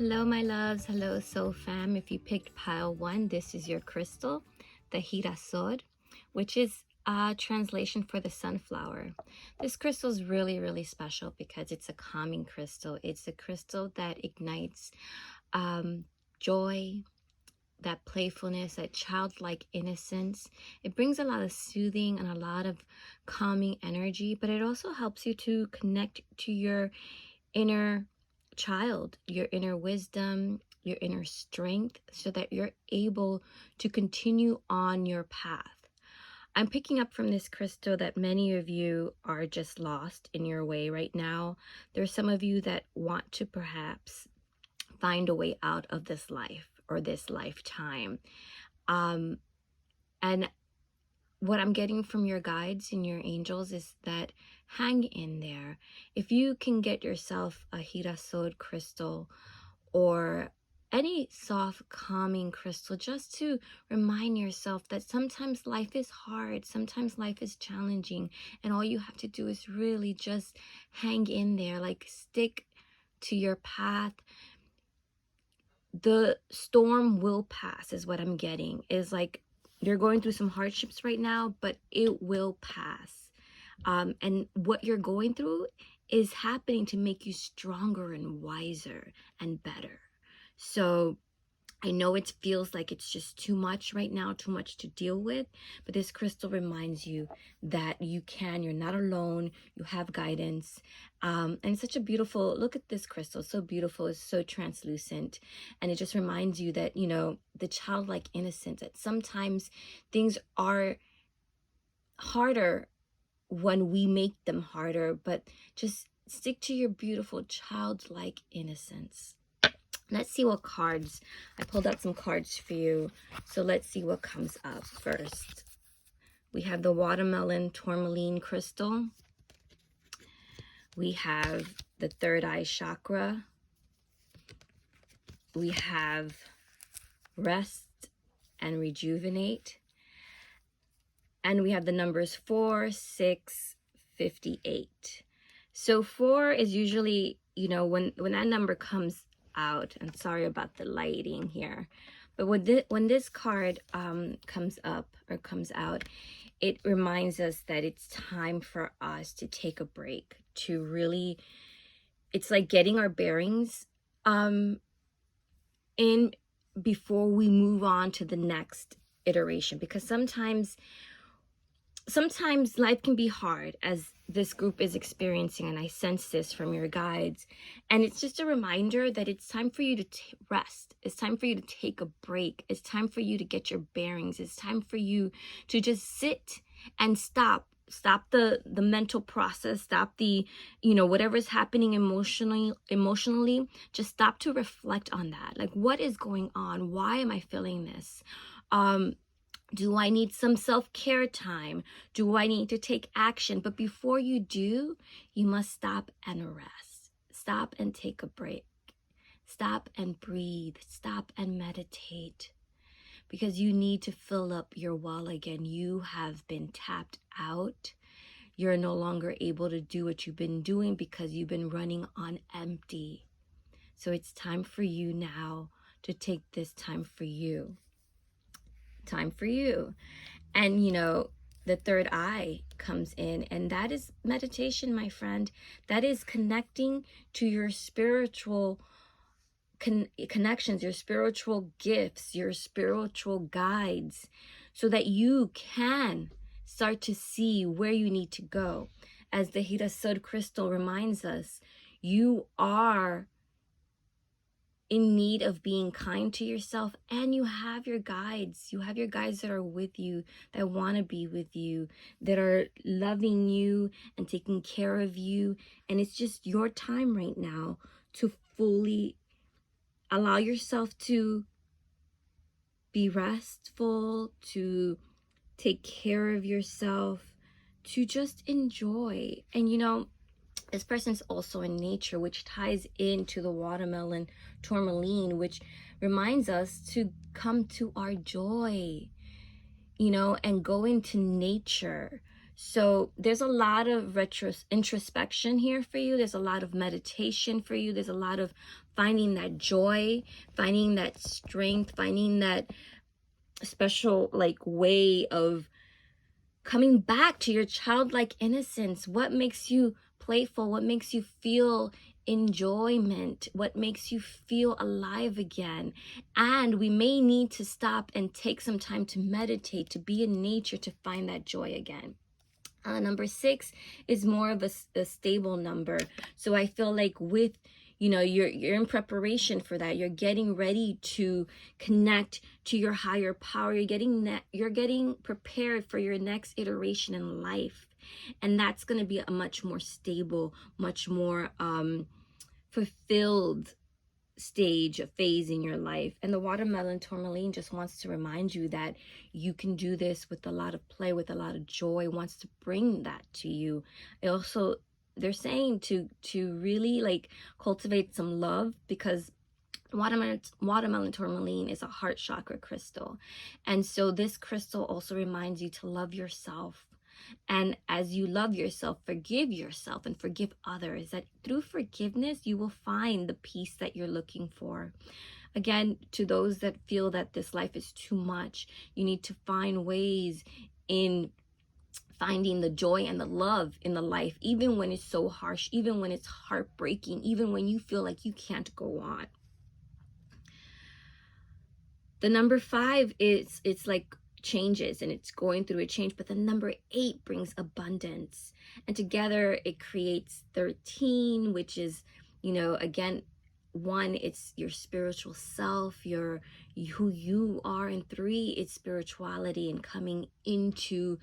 Hello, my loves. Hello, Soul Fam. If you picked pile 1, this is your crystal, the Girasol, which is a translation for the sunflower. This crystal is really, really special because it's a calming crystal. It's a crystal that ignites joy, that playfulness, that childlike innocence. It brings a lot of soothing and a lot of calming energy, but it also helps you to connect to your inner child, your inner wisdom, your inner strength, so that you're able to continue on your path. I'm picking up from this crystal that many of you are just lost in your way right now. There's some of you that want to perhaps find a way out of this life or this lifetime. And what I'm getting from your guides and your angels is that hang in there. If you can get yourself a Girasol crystal or any soft calming crystal, just to remind yourself that sometimes life is hard, sometimes life is challenging, and all you have to do is really just hang in there, like stick to your path. The storm will pass is what I'm getting. Is like you're going through some hardships right now, but it will pass. And what you're going through is happening to make you stronger and wiser and better. So I know it feels like it's just too much right now, too much to deal with, but this crystal reminds you that you're not alone, you have guidance. And it's such a beautiful, look at this crystal, it's so beautiful, it's so translucent. And it just reminds you that, the childlike innocence, that sometimes things are harder when we make them harder, but just stick to your beautiful childlike innocence. Let's see what cards. I pulled out some cards for you. So let's see what comes up first. We have the watermelon tourmaline crystal. We have the third eye chakra. We have rest and rejuvenate. And we have the numbers 4, 6, 58. So 4 is usually, when that number comes out, and sorry about the lighting here, but when this card comes out, it reminds us that it's time for us to take a break, to really, it's like getting our bearings in before we move on to the next iteration, because sometimes life can be hard, as this group is experiencing, and I sense this from your guides. And it's just a reminder that it's time for you to rest. It's time for you to take a break. It's time for you to get your bearings. It's time for you to just sit and stop the mental process, stop the, whatever's happening emotionally, just stop to reflect on that. Like, what is going on? Why am I feeling this? Do I need some self-care time? Do I need to take action? But before you do, you must stop and rest. Stop and take a break. Stop and breathe. Stop and meditate. Because you need to fill up your well again. You have been tapped out. You're no longer able to do what you've been doing because you've been running on empty. So it's time for you now to take this time for you. Time for you. And the third eye comes in, and that is meditation, my friend. That is connecting to your spiritual connections, your spiritual gifts, your spiritual guides, so that you can start to see where you need to go. As the Girasol crystal reminds us, you are in need of being kind to yourself, and you have your guides. You have your guides that are with you, that want to be with you, that are loving you and taking care of you. And it's just your time right now to fully allow yourself to be restful, to take care of yourself, to just enjoy. And this person's also in nature, which ties into the watermelon tourmaline, which reminds us to come to our joy, and go into nature, So there's a lot of introspection here for you. There's a lot of meditation for you. There's a lot of finding that joy, finding that strength, finding that special like way of coming back to your childlike innocence. What makes you playful? What makes you feel enjoyment? What makes you feel alive again? And we may need to stop and take some time to meditate, to be in nature, to find that joy again. Number 6 is more of a stable number. So I feel like with, you know, you're in preparation for that. You're getting ready to connect to your higher power. You're getting prepared for your next iteration in life. And that's going to be a much more stable, much more fulfilled stage, a phase in your life. And the watermelon tourmaline just wants to remind you that you can do this with a lot of play, with a lot of joy, wants to bring that to you. It also, they're saying to really like cultivate some love, because watermelon tourmaline is a heart chakra crystal. And so this crystal also reminds you to love yourself. And as you love yourself, forgive yourself and forgive others. That through forgiveness, you will find the peace that you're looking for. Again, to those that feel that this life is too much, you need to find ways in finding the joy and the love in the life, even when it's so harsh, even when it's heartbreaking, even when you feel like you can't go on. The number 5 is, it's like changes and it's going through a change, but the number 8 brings abundance, and together it creates 13, which is, you know, again, 1, it's your spiritual self, who you are, and 3, it's spirituality and coming into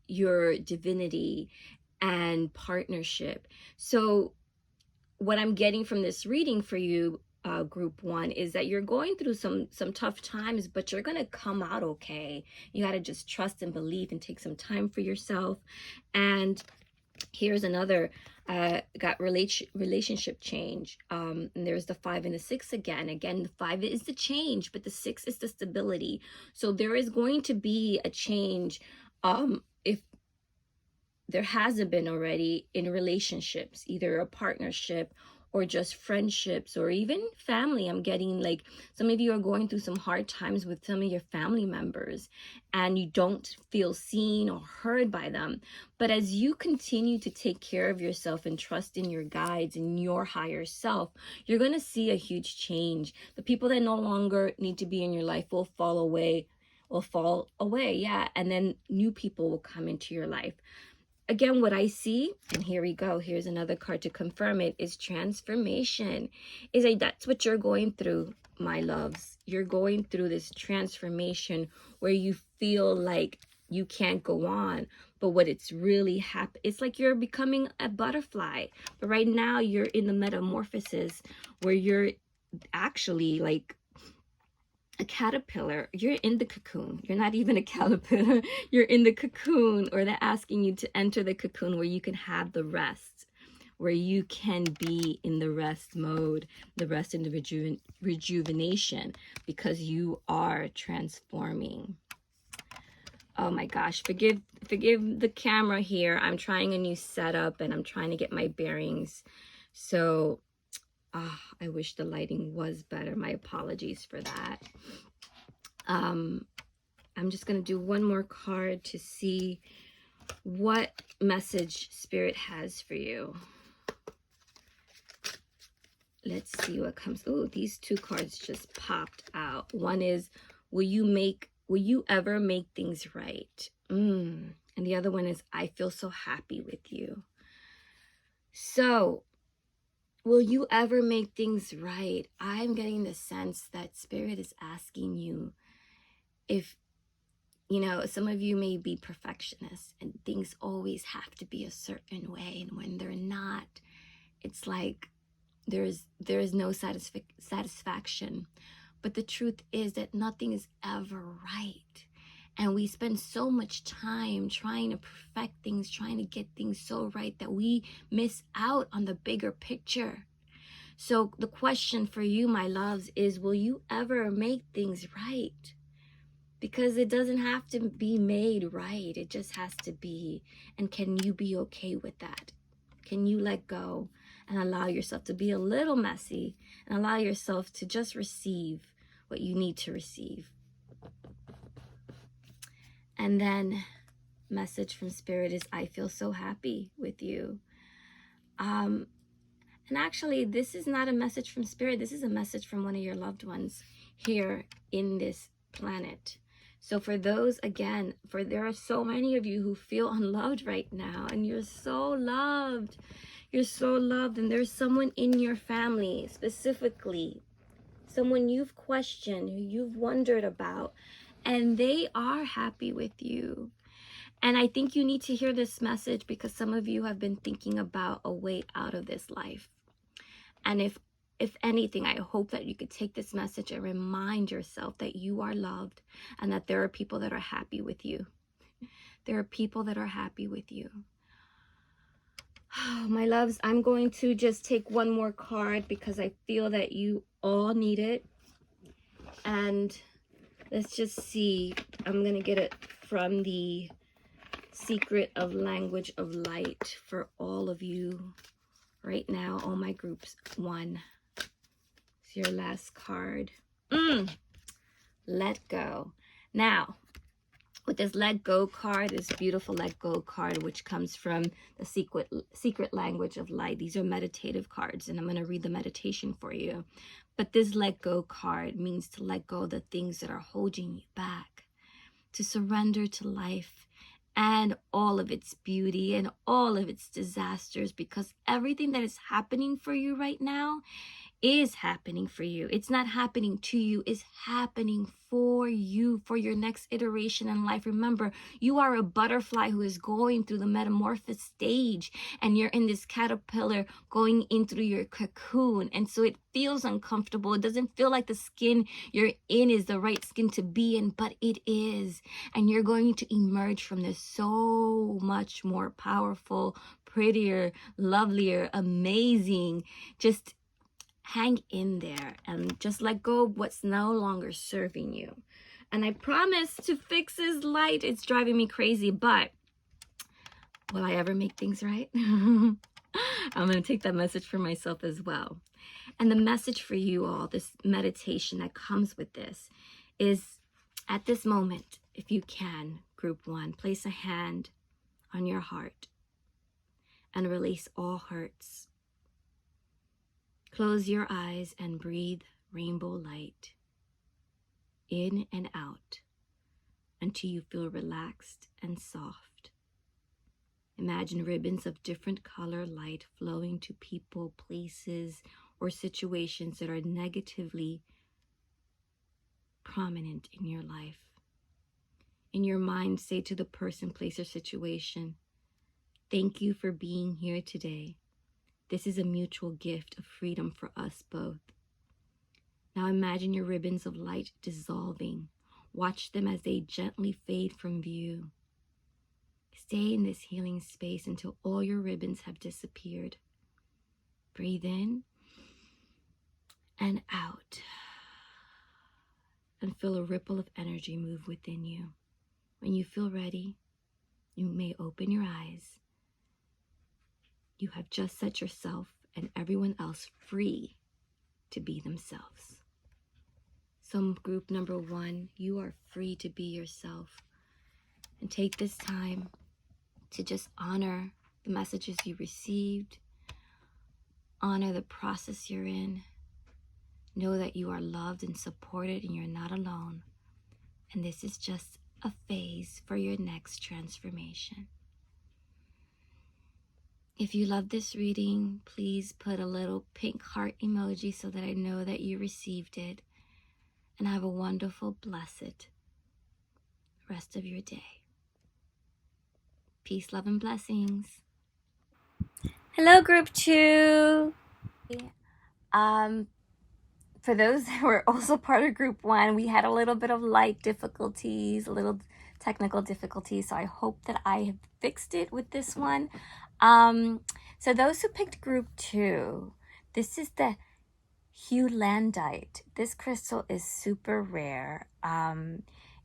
your divinity and partnership. So what I'm getting from this reading for you, group 1, is that you're going through some tough times, but you're gonna come out okay. You got to just trust and believe and take some time for yourself. And here's another got relationship change, and there's the 5 and the 6 again. The 5 is the change, but the 6 is the stability. So there is going to be a change, if there hasn't been already, in relationships, either a partnership or just friendships or even family. I'm getting like some of you are going through some hard times with some of your family members and you don't feel seen or heard by them. But as you continue to take care of yourself and trust in your guides and your higher self, you're going to see a huge change. The people that no longer need to be in your life will fall away, yeah. And then new people will come into your life. Again, what I see, and here we go, here's another card to confirm it, is transformation. Is like, that's what you're going through, my loves. You're going through this transformation where you feel like you can't go on, but what it's really it's like you're becoming a butterfly. But right now you're in the metamorphosis where you're actually like a caterpillar. You're in the cocoon. You're not even a caterpillar. You're in the cocoon, or they're asking you to enter the cocoon where you can have the rest, where you can be in the rest mode, the rest in the rejuvenation, because you are transforming. Oh my gosh, forgive the camera here. I'm trying a new setup and I'm trying to get my bearings. So I wish the lighting was better. My apologies for that. I'm just going to do one more card to see what message Spirit has for you. Let's see what comes. Oh, these 2 cards just popped out. One is, will you ever make things right? And the other one is, I feel so happy with you. So, will you ever make things right? I'm getting the sense that Spirit is asking you if, you know, some of you may be perfectionists and things always have to be a certain way. And when they're not, it's like there's no satisfaction. But the truth is that nothing is ever right. And we spend so much time trying to perfect things, trying to get things so right that we miss out on the bigger picture. So the question for you, my loves, is will you ever make things right? because it doesn't have to be made right. It just has to be. And can you be okay with that? Can you let go and allow yourself to be a little messy and allow yourself to just receive what you need to receive? And then message from Spirit is, I feel so happy with you. And actually, this is not a message from Spirit. This is a message from one of your loved ones here in this planet. So for those, again, for there are so many of you who feel unloved right now, and you're so loved. You're so loved. And there's someone in your family, specifically, someone you've questioned, who you've wondered about, and they are happy with you. And I think you need to hear this message because some of you have been thinking about a way out of this life. And if anything, I hope that you could take this message and remind yourself that you are loved and that there are people that are happy with you. There are people that are happy with you. Oh, my loves, I'm going to just take one more card because I feel that you all need it. And let's just see. I'm going to get it from the Secret of Language of Light for all of you right now. All my groups. 1. It's your last card. Let go. Now, with this let go card, this beautiful let go card, which comes from the secret language of light. These are meditative cards, and I'm going to read the meditation for you. But this let go card means to let go of the things that are holding you back, to surrender to life and all of its beauty and all of its disasters, because everything that is happening for you right now is happening for you. It's not happening to you, it's happening for you, for your next iteration in life. Remember, you are a butterfly who is going through the metamorphosis stage, and you're in this caterpillar going in through your cocoon. And so it feels uncomfortable. It doesn't feel like the skin you're in is the right skin to be in, but it is. And you're going to emerge from this so much more powerful, prettier, lovelier, amazing. Just hang in there and just let go of what's no longer serving you. And I promise to fix this light. It's driving me crazy, but will I ever make things right? I'm going to take that message for myself as well. And the message for you all, this meditation that comes with this, is at this moment, if you can, group 1, place a hand on your heart and release all hurts. Close your eyes and breathe rainbow light in and out until you feel relaxed and soft. Imagine ribbons of different color light flowing to people, places, or situations that are negatively prominent in your life. In your mind, say to the person, place, or situation, thank you for being here today. This is a mutual gift of freedom for us both. Now imagine your ribbons of light dissolving. Watch them as they gently fade from view. Stay in this healing space until all your ribbons have disappeared. Breathe in and out. And feel a ripple of energy move within you. When you feel ready, you may open your eyes. You have just set yourself and everyone else free to be themselves. So group number 1, you are free to be yourself. And take this time to just honor the messages you received, honor the process you're in. Know that you are loved and supported and you're not alone. And this is just a phase for your next transformation. If you love this reading, please put a little pink heart emoji so that I know that you received it. And have a wonderful, blessed rest of your day. Peace, love, and blessings. Hello, group 2. For those that were also part of group 1, we had a little bit of light difficulties, a little technical difficulties. So I hope that I have fixed it with this one. So those who picked group 2, this is the Heulandite. This crystal is super rare.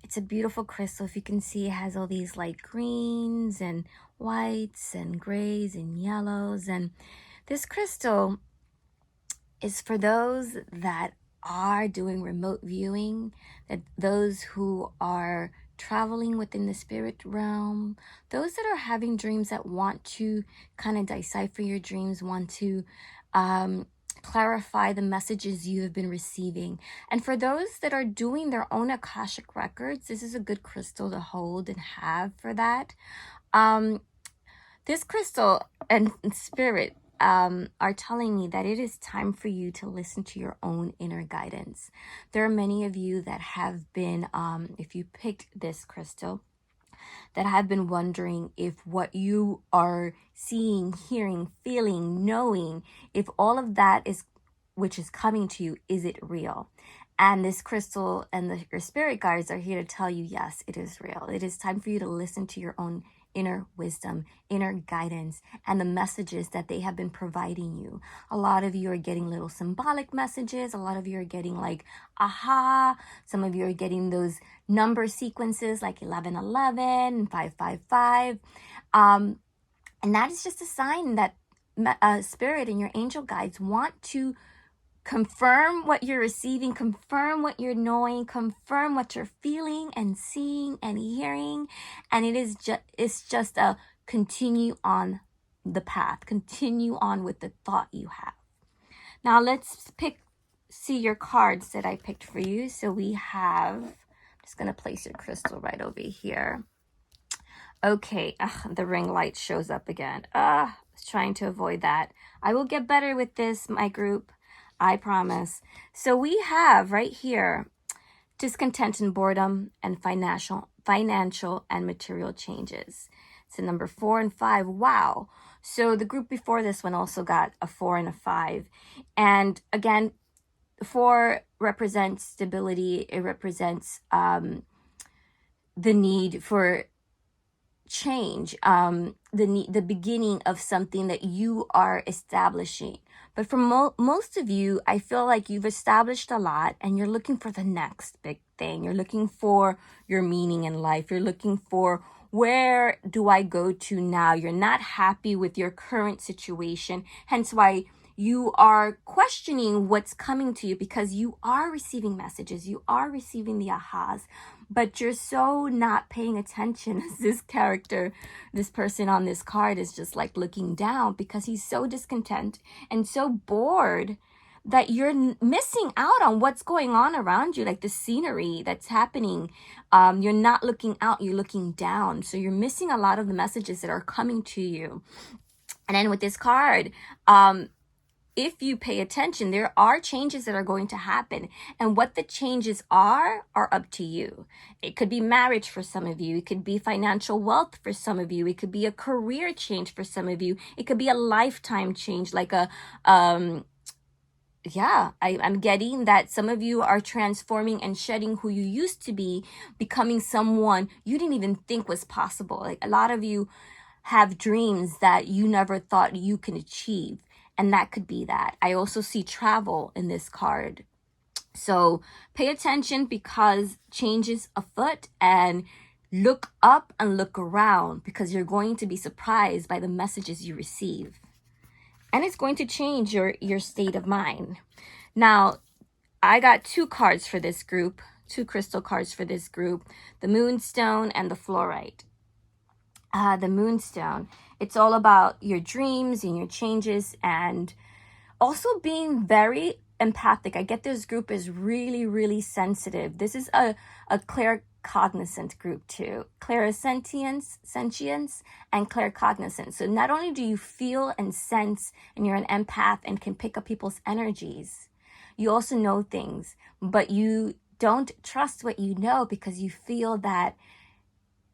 It's a beautiful crystal. If you can see, it has all these light greens and whites and grays and yellows. And this crystal is for those that are doing remote viewing, that those who are traveling within the spirit realm, those that are having dreams that want to kind of decipher your dreams, want to clarify the messages you have been receiving. And for those that are doing their own Akashic records, this is a good crystal to hold and have for that. This crystal and spirit are telling me that it is time for you to listen to your own inner guidance. There are many of you that have been, if you picked this crystal, that have been wondering if what you are seeing, hearing, feeling, knowing, if all of that is, which is coming to you, is it real? And this crystal and your spirit guides are here to tell you, yes, it is real. It is time for you to listen to your own inner wisdom, inner guidance, and the messages that they have been providing you. A lot of you are getting little symbolic messages. A lot of you are getting like, aha. Some of you are getting those number sequences like 1111 and 555. And that is just a sign that spirit and your angel guides want to confirm what you're receiving, confirm what you're knowing, confirm what you're feeling and seeing and hearing. And it's just a continue on the path, continue on with the thought you have. Now let's see your cards that I picked for you. So we have, I'm just going to place your crystal right over here. Okay, the ring light shows up again. I was trying to avoid that. I will get better with this, my group. I promise. So we have right here discontent and boredom and financial and material changes. So number 4 and 5. Wow. So the group before this one also got a 4 and a 5. And again, 4 represents stability. It represents the need for change, the beginning of something that you are establishing. But for most of you, I feel like you've established a lot and you're looking for the next big thing. You're looking for your meaning in life. You're looking for, where do I go to now? You're not happy with your current situation. Hence why you are questioning what's coming to you, because you are receiving messages. You are receiving the ahas, but you're so not paying attention as this character, this person on this card is just like looking down because he's so discontent and so bored that you're missing out on what's going on around you, like the scenery that's happening. You're not looking out, you're looking down. So you're missing a lot of the messages that are coming to you. And then with this card, if you pay attention, there are changes that are going to happen. And what the changes are up to you. It could be marriage for some of you. It could be financial wealth for some of you. It could be a career change for some of you. It could be a lifetime change, like I'm getting that some of you are transforming and shedding who you used to be, becoming someone you didn't even think was possible. Like a lot of you have dreams that you never thought you can achieve. And that could be that. I also see travel in this card. So pay attention because change is afoot, and look up and look around because you're going to be surprised by the messages you receive. And it's going to change your state of mind. Now, I got 2 cards for this group, 2 crystal cards for this group, the Moonstone and the Fluorite. The Moonstone, it's all about your dreams and your changes and also being very empathic. I get this group is really, really sensitive. This is a claircognizant group too. Clairsentience, sentience, and claircognizant. So not only do you feel and sense and you're an empath and can pick up people's energies, you also know things, but you don't trust what you know because you feel that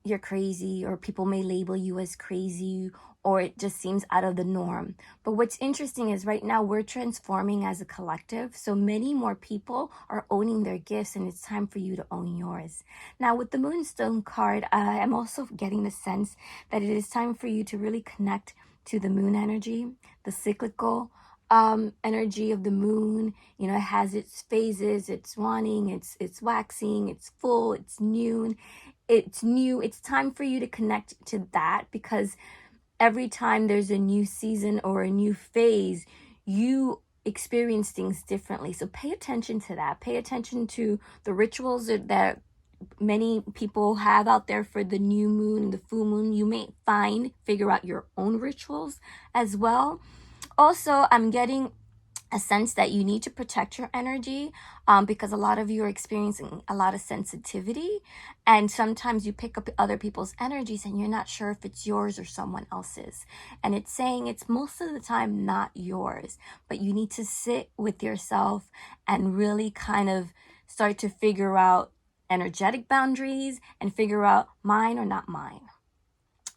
you're crazy, or people may label you as crazy, or it just seems out of the norm. But what's interesting is right now we're transforming as a collective. So many more people are owning their gifts, and it's time for you to own yours. Now with the Moonstone card, I'm also getting the sense that it is time for you to really connect to the moon energy, the cyclical, energy of the moon. You know, it has its phases, it's waning, it's waxing, it's full, it's new. It's time for you to connect to that, because every time there's a new season or a new phase, you experience things differently. So pay attention to that. Pay attention to the rituals that many people have out there for the new moon and the full moon. You may figure out your own rituals as well. Also, I'm getting a sense that you need to protect your energy, because a lot of you are experiencing a lot of sensitivity, and sometimes you pick up other people's energies and you're not sure if it's yours or someone else's, and it's saying it's most of the time not yours, but you need to sit with yourself and really kind of start to figure out energetic boundaries and figure out mine or not mine.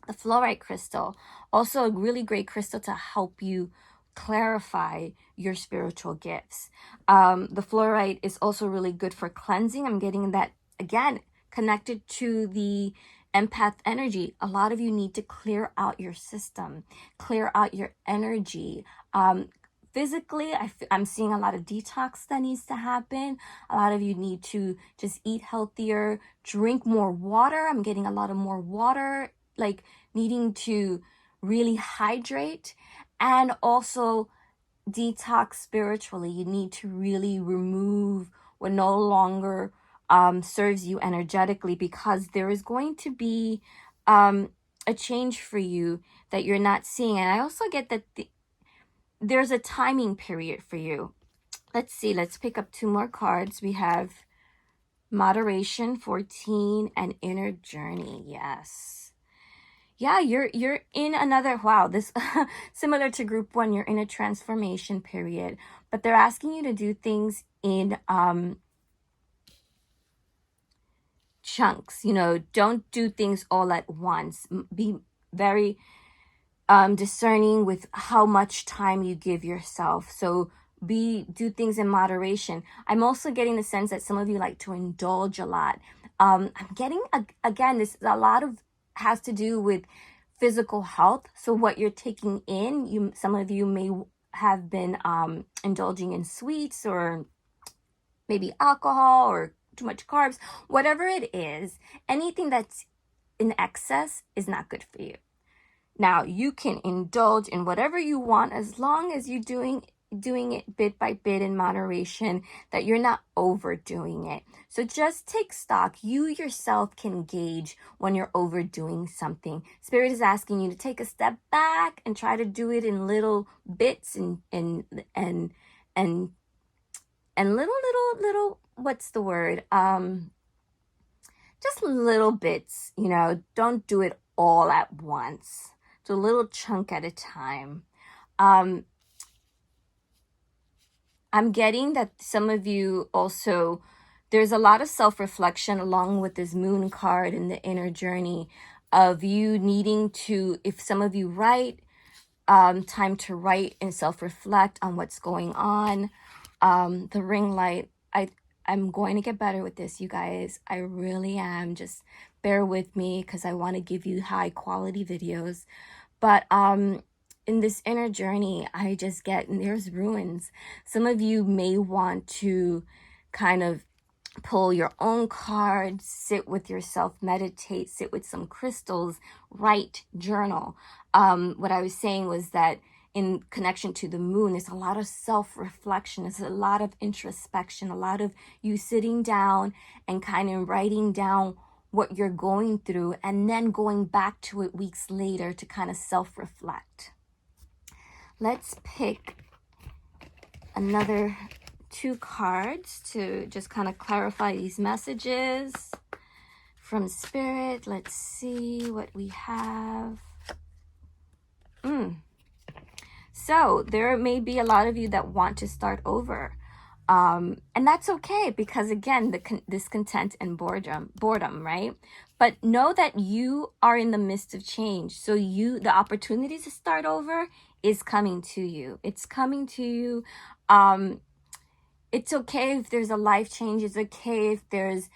The fluorite crystal, also a really great crystal to help you clarify your spiritual gifts. The fluorite is also really good for cleansing. I'm getting that, again, connected to the empath energy. A lot of you need to clear out your system, clear out your energy. Physically, I'm seeing a lot of detox that needs to happen. A lot of you need to just eat healthier, drink more water. I'm getting a lot of more water, like needing to really hydrate, and also detox spiritually. You need to really remove what no longer serves you energetically, because there is going to be a change for you that you're not seeing. And I also get that there's a timing period for you. Let's see, let's pick up 2 more cards. We have Moderation 14 and Inner Journey. Yes. Yeah, you're in another, wow, this similar to group 1, you're in a transformation period, but they're asking you to do things in chunks. You know, don't do things all at once. Be very discerning with how much time you give yourself. So do things in moderation. I'm also getting the sense that some of you like to indulge a lot. I'm getting again, this a lot of has to do with physical health. So what you're taking in, some of you may have been indulging in sweets, or maybe alcohol, or too much carbs. Whatever it is, anything that's in excess is not good for you. Now, you can indulge in whatever you want as long as you're doing it bit by bit in moderation, that you're not overdoing it. So just take stock. You yourself can gauge when you're overdoing something. Spirit is asking you to take a step back and try to do it in little bits and little, what's the word? Just little bits, you know, don't do it all at once. So a little chunk at a time. I'm getting that some of you also, there's a lot of self-reflection along with this moon card in the inner journey of you needing to, if some of you write, time to write and self-reflect on what's going on. The ring light, I'm going to get better with this, you guys. I really am. Just bear with me, because I want to give you high quality videos. But in this inner journey, I just get, and there's ruins. Some of you may want to kind of pull your own cards, sit with yourself, meditate, sit with some crystals, write, journal. What I was saying was that in connection to the moon, there's a lot of self-reflection. There's a lot of introspection, a lot of you sitting down and kind of writing down what you're going through, and then going back to it weeks later to kind of self-reflect. Let's pick another 2 cards to just kind of clarify these messages from Spirit. Let's see what we have. So there may be a lot of you that want to start over. And that's okay, because again, discontent and boredom, right? But know that you are in the midst of change. So the opportunity to start over is coming to you. It's coming to you. It's okay if there's a life change. It's okay if there's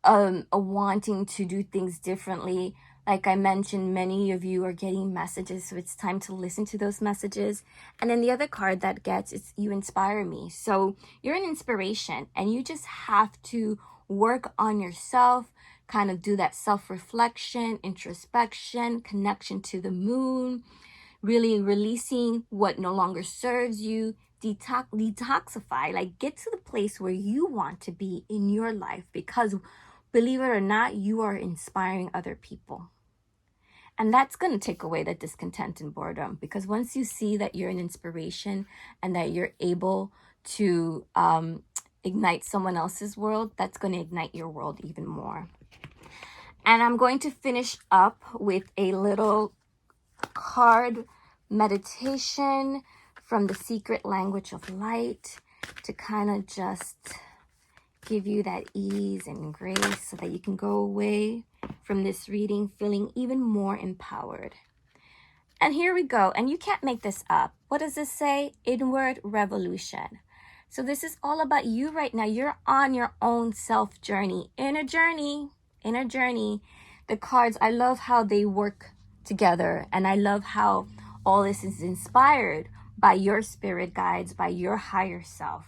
a wanting to do things differently. Like I mentioned, many of you are getting messages, so it's time to listen to those messages. And then the other card that gets is you inspire me. So you're an inspiration, and you just have to work on yourself, kind of do that self-reflection, introspection, connection to the moon, really releasing what no longer serves you, detoxify, like get to the place where you want to be in your life, because believe it or not, you are inspiring other people. And that's going to take away that discontent and boredom, because once you see that you're an inspiration and that you're able to ignite someone else's world, that's going to ignite your world even more. And I'm going to finish up with a little card meditation from the Secret Language of Light to kind of just give you that ease and grace so that you can go away from this reading feeling even more empowered. And here we go. And you can't make this up. What does this say? Inward revolution. So this is all about you right now. You're on your own self journey, inner journey. The cards, I love how they work together. And I love how all this is inspired by your spirit guides, by your higher self,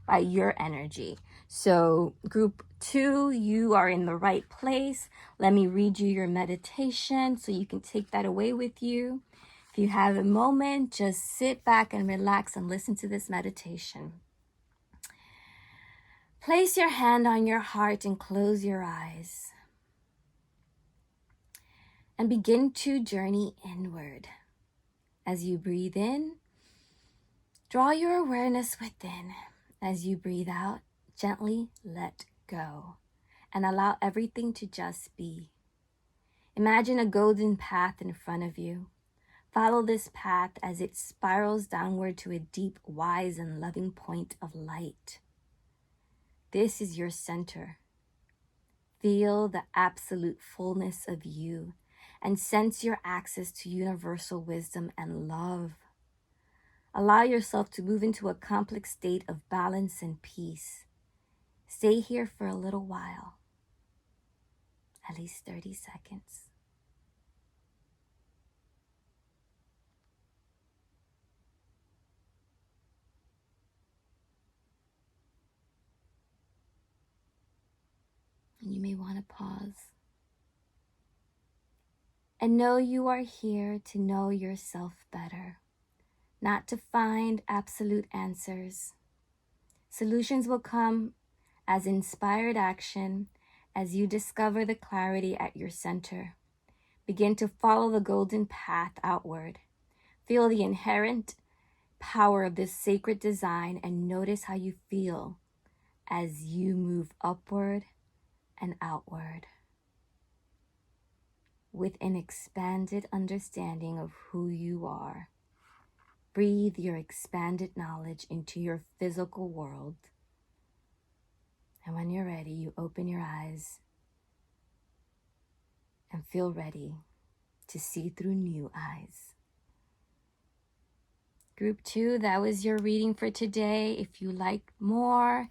by your energy. So group 2, you are in the right place. Let me read you your meditation so you can take that away with you. If you have a moment, just sit back and relax and listen to this meditation. Place your hand on your heart and close your eyes. And begin to journey inward. As you breathe in, draw your awareness within. As you breathe out, gently let go and allow everything to just be. Imagine a golden path in front of you. Follow this path as it spirals downward to a deep, wise, and loving point of light. This is your center. Feel the absolute fullness of you and sense your access to universal wisdom and love. Allow yourself to move into a complex state of balance and peace. Stay here for a little while, at least 30 seconds. And you may want to pause. And know you are here to know yourself better, not to find absolute answers. Solutions will come as inspired action as you discover the clarity at your center. Begin to follow the golden path outward. Feel the inherent power of this sacred design and notice how you feel as you move upward and outward with an expanded understanding of who you are. Breathe your expanded knowledge into your physical world. And when you're ready, you open your eyes and feel ready to see through new eyes. Group 2, that was your reading for today. If you like more,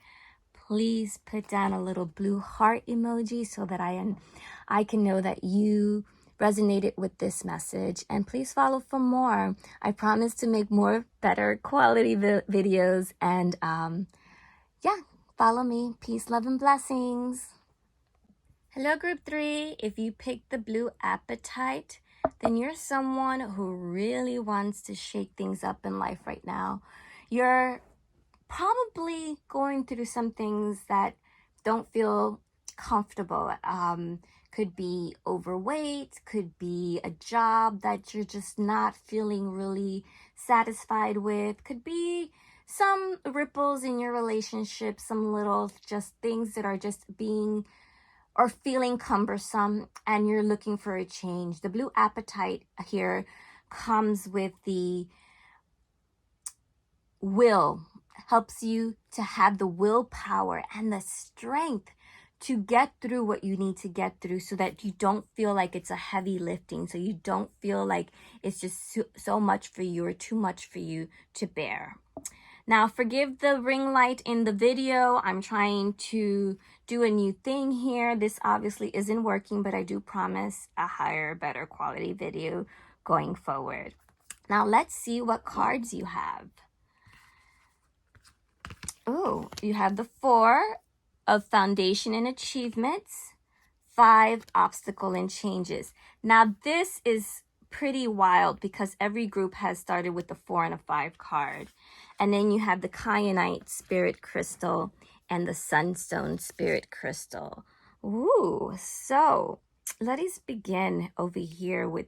please put down a little blue heart emoji so that I can know that you resonated with this message. And please follow for more. I promise to make more better quality videos. And follow me. Peace, love, and blessings. Hello, group 3. If you picked the blue Apatite, then you're someone who really wants to shake things up in life right now. You're probably going through some things that don't feel comfortable. Could be overweight, could be a job that you're just not feeling really satisfied with, could be some ripples in your relationship, some little just things that are just being or feeling cumbersome and you're looking for a change. The blue Apatite here comes with the will, helps you to have the willpower and the strength to get through what you need to get through so that you don't feel like it's a heavy lifting, so you don't feel like it's just so much for you or too much for you to bear. Now, forgive the ring light in the video. I'm trying to do a new thing here. This obviously isn't working, but I do promise a higher, better quality video going forward. Now, let's see what cards you have. Oh, you have the 4 of Foundation and Achievements, 5 Obstacle and Changes. Now, this is pretty wild because every group has started with the 4 and a 5 card. And then you have the Caliente Spirit Crystal and the Sunstone Spirit Crystal. Ooh, so let us begin over here with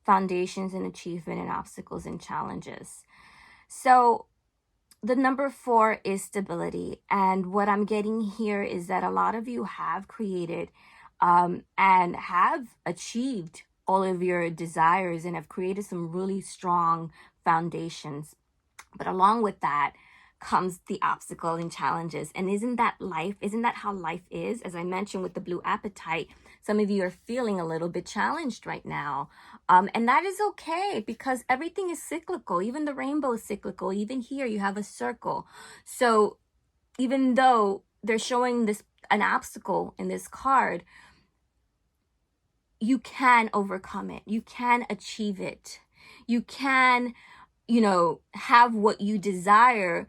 Foundations and Achievement and Obstacles and Challenges. So the number 4 is stability. And what I'm getting here is that a lot of you have created and have achieved all of your desires and have created some really strong foundations. But along with that comes the obstacle and challenges. And isn't that life? Isn't that how life is? As I mentioned with the blue apatite, some of you are feeling a little bit challenged right now. And that is okay because everything is cyclical. Even the rainbow is cyclical. Even here you have a circle. So even though they're showing this an obstacle in this card, you can overcome it. You can achieve it. You can, have what you desire,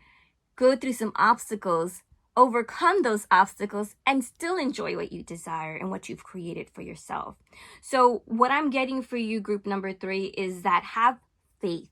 go through some obstacles, overcome those obstacles, and still enjoy what you desire and what you've created for yourself. So what I'm getting for you, group number 3, is that have faith.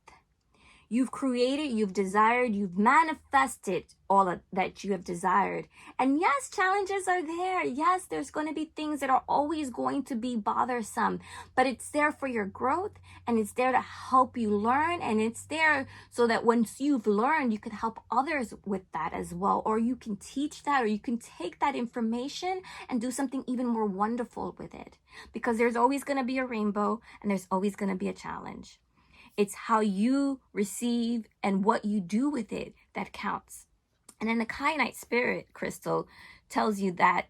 You've created, you've desired, you've manifested all that you have desired. And yes, challenges are there. Yes, there's going to be things that are always going to be bothersome, but it's there for your growth and it's there to help you learn. And it's there so that once you've learned, you can help others with that as well. Or you can teach that, or you can take that information and do something even more wonderful with it. Because there's always going to be a rainbow and there's always going to be a challenge. It's how you receive and what you do with it that counts. And then the Caliente Spirit Crystal tells you that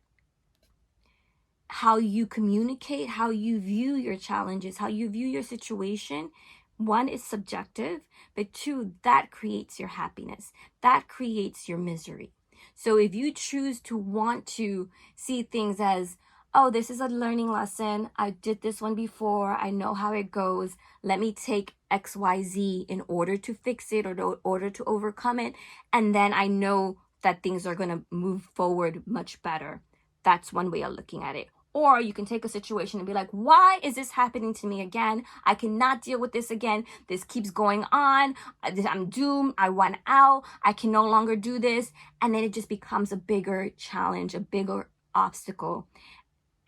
how you communicate, how you view your challenges, how you view your situation, 1 is subjective, but 2, that creates your happiness. That creates your misery. So if you choose to want to see things as, oh, this is a learning lesson. I did this one before. I know how it goes. Let me take XYZ in order to fix it or in order to overcome it. And then I know that things are going to move forward much better. That's one way of looking at it. Or you can take a situation and be like, why is this happening to me again? I cannot deal with this again. This keeps going on. I'm doomed. I want out. I can no longer do this. And then it just becomes a bigger challenge, a bigger obstacle.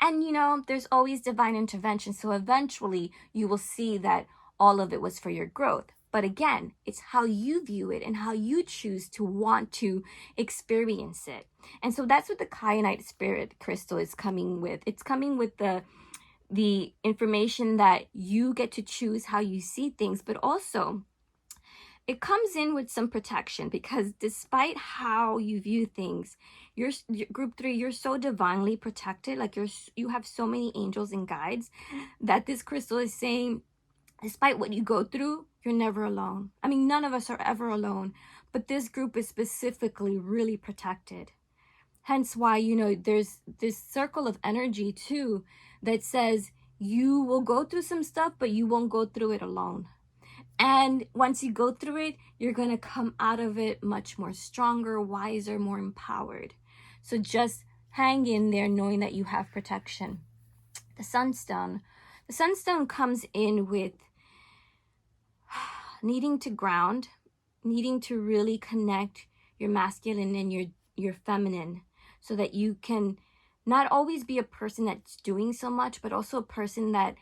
And, there's always divine intervention. So eventually you will see that all of it was for your growth. But again, it's how you view it and how you choose to want to experience it. And so that's what the Caliente Spirit Crystal is coming with. It's coming with the information that you get to choose how you see things, but also it comes in with some protection because despite how you view things, your group 3, you're so divinely protected. Like you have so many angels and guides that this crystal is saying, despite what you go through, you're never alone. I mean, none of us are ever alone, but this group is specifically really protected. Hence why, there's this circle of energy too that says you will go through some stuff, but you won't go through it alone. And once you go through it, you're going to come out of it much more stronger, wiser, more empowered. So just hang in there knowing that you have protection. The Sunstone. The Sunstone comes in with needing to ground, needing to really connect your masculine and your feminine so that you can not always be a person that's doing so much, but also a person that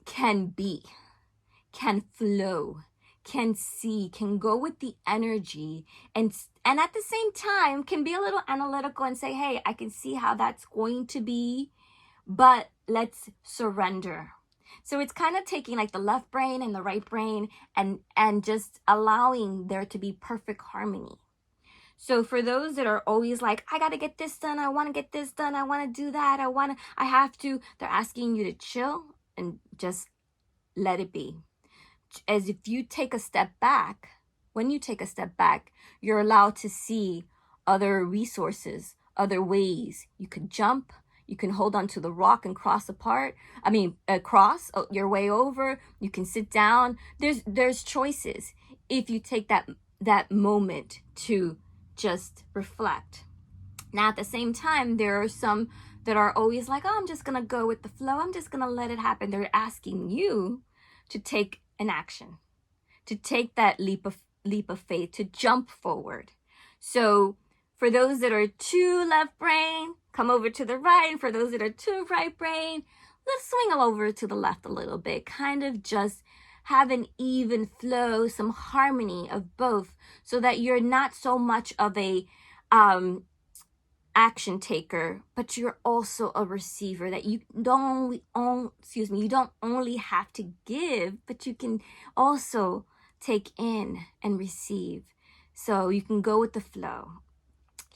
can be, can flow, can see, can go with the energy, and at the same time can be a little analytical and say, hey, I can see how that's going to be, but let's surrender. So it's kind of taking like the left brain and the right brain and just allowing there to be perfect harmony. So for those that are always like, I got to get this done, I want to get this done, I want to do that, I have to, they're asking you to chill and just let it be. As if you take a step back when you take a step back, you're allowed to see other resources, other ways. You could jump, you can hold onto the rock and cross cross your way over. You can sit down. There's choices if you take that moment to just reflect. Now, at the same time, there are some that are always like, oh, I'm just going to go with the flow. I'm just going to let it happen. They're asking you to take an action, to take that leap of faith, to jump forward. So for those that are too left brain, come over to the right. And for those that are too right brain, let's swing over to the left a little bit. Kind of just have an even flow, some harmony of both, so that you're not so much of a action taker, but you're also a receiver, that you don't only have to give, but you can also take in and receive. So you can go with the flow.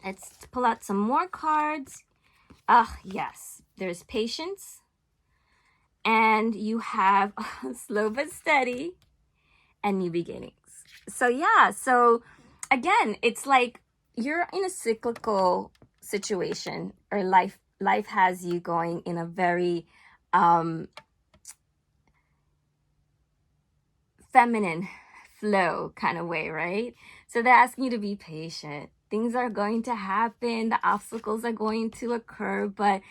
Let's pull out some more cards. Yes, there's patience, and you have slow but steady and new beginnings. So yeah, so again, it's like you're in a cyclical situation, or life has you going in a very feminine flow kind of way, right? So they're asking you to be patient. Things are going to happen, the obstacles are going to occur, but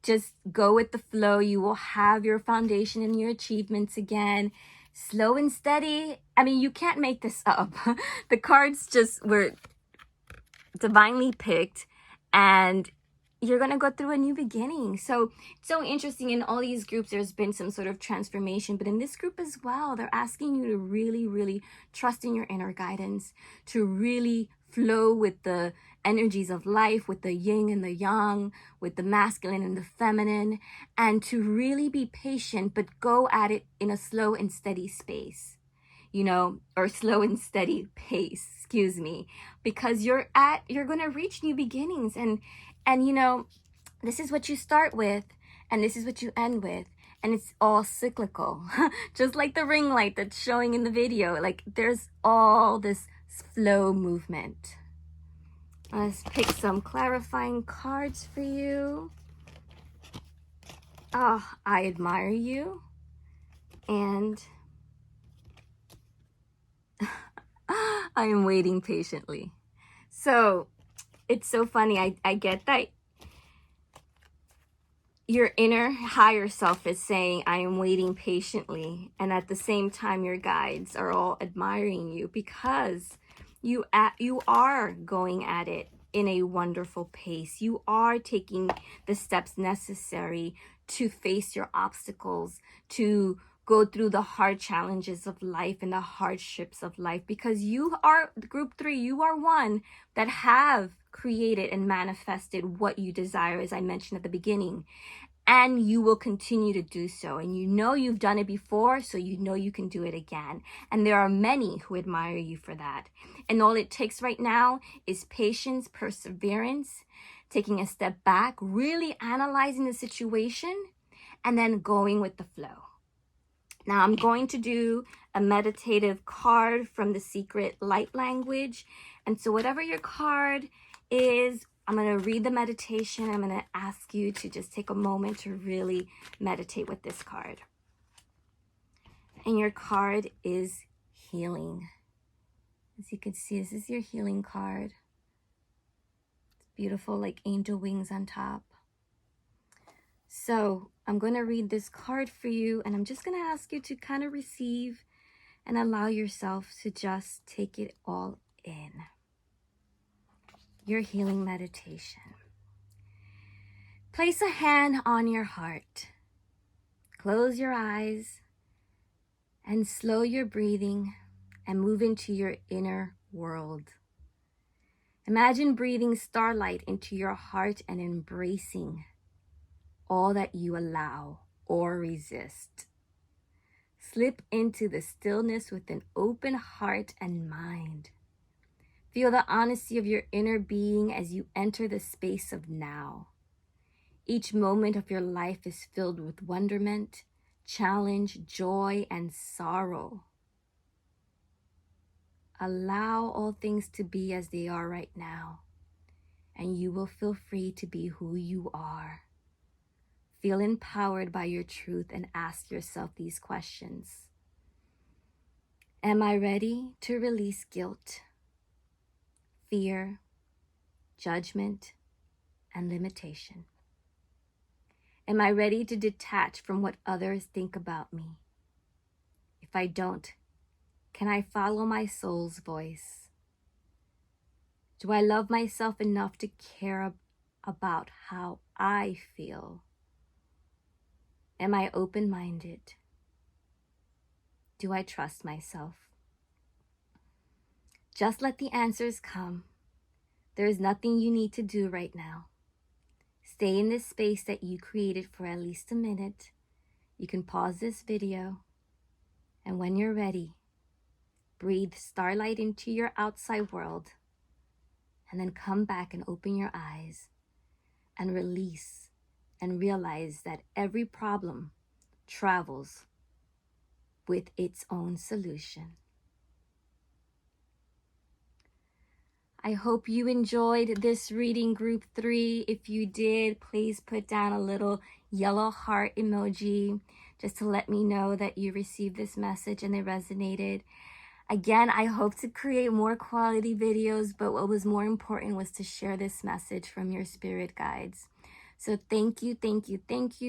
just go with the flow. You will have your foundation and your achievements again. Slow and steady. I mean, you can't make this up. The cards just were divinely picked, and you're going to go through a new beginning. So it's so interesting. In all these groups, there's been some sort of transformation, but in this group as well, they're asking you to really, really trust in your inner guidance, to really flow with the energies of life, with the yin and the yang, with the masculine and the feminine, and to really be patient, but go at it in a slow and steady space, or slow and steady pace, because you're going to reach new beginnings, and this is what you start with, and this is what you end with, and it's all cyclical. Just like the ring light that's showing in the video, like there's all this flow movement. Let's pick some clarifying cards for you. Oh, I admire you, and I am waiting patiently. So it's so funny. I get that your inner higher self is saying, I am waiting patiently. And at the same time, your guides are all admiring you, because you are going at it in a wonderful pace. You are taking the steps necessary to face your obstacles, to go through the hard challenges of life and the hardships of life, because you are group 3. You are one that have created and manifested what you desire, as I mentioned at the beginning, and you will continue to do so. And you've done it before, so you can do it again. And there are many who admire you for that. And all it takes right now is patience, perseverance, taking a step back, really analyzing the situation, and then going with the flow. Now I'm going to do a meditative card from the secret light language. And so whatever your card is, I'm going to read the meditation. I'm going to ask you to just take a moment to really meditate with this card. And your card is healing. As you can see, this is your healing card. It's beautiful, like angel wings on top. So I'm going to read this card for you, and I'm just going to ask you to kind of receive and allow yourself to just take it all in. Your healing meditation. Place a hand on your heart. Close your eyes and slow your breathing and move into your inner world. Imagine breathing starlight into your heart and embracing all that you allow or resist. Slip into the stillness with an open heart and mind. Feel the honesty of your inner being as you enter the space of now. Each moment of your life is filled with wonderment, challenge, joy, and sorrow. Allow all things to be as they are right now, and you will feel free to be who you are. Feel empowered by your truth and ask yourself these questions. Am I ready to release guilt, fear, judgment, and limitation? Am I ready to detach from what others think about me? If I don't, can I follow my soul's voice? Do I love myself enough to care about how I feel? Am I open-minded? Do I trust myself? Just let the answers come. There is nothing you need to do right now. Stay in this space that you created for at least a minute. You can pause this video, and when you're ready, breathe starlight into your outside world, and then come back and open your eyes and release and realize that every problem travels with its own solution. I hope you enjoyed this reading, group 3. If you did, please put down a little yellow heart emoji just to let me know that you received this message and it resonated. Again, I hope to create more quality videos, but what was more important was to share this message from your spirit guides. So thank you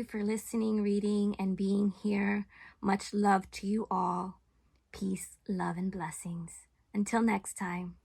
for listening, reading, and being here. Much love to you all. Peace, love, and blessings. Until next time.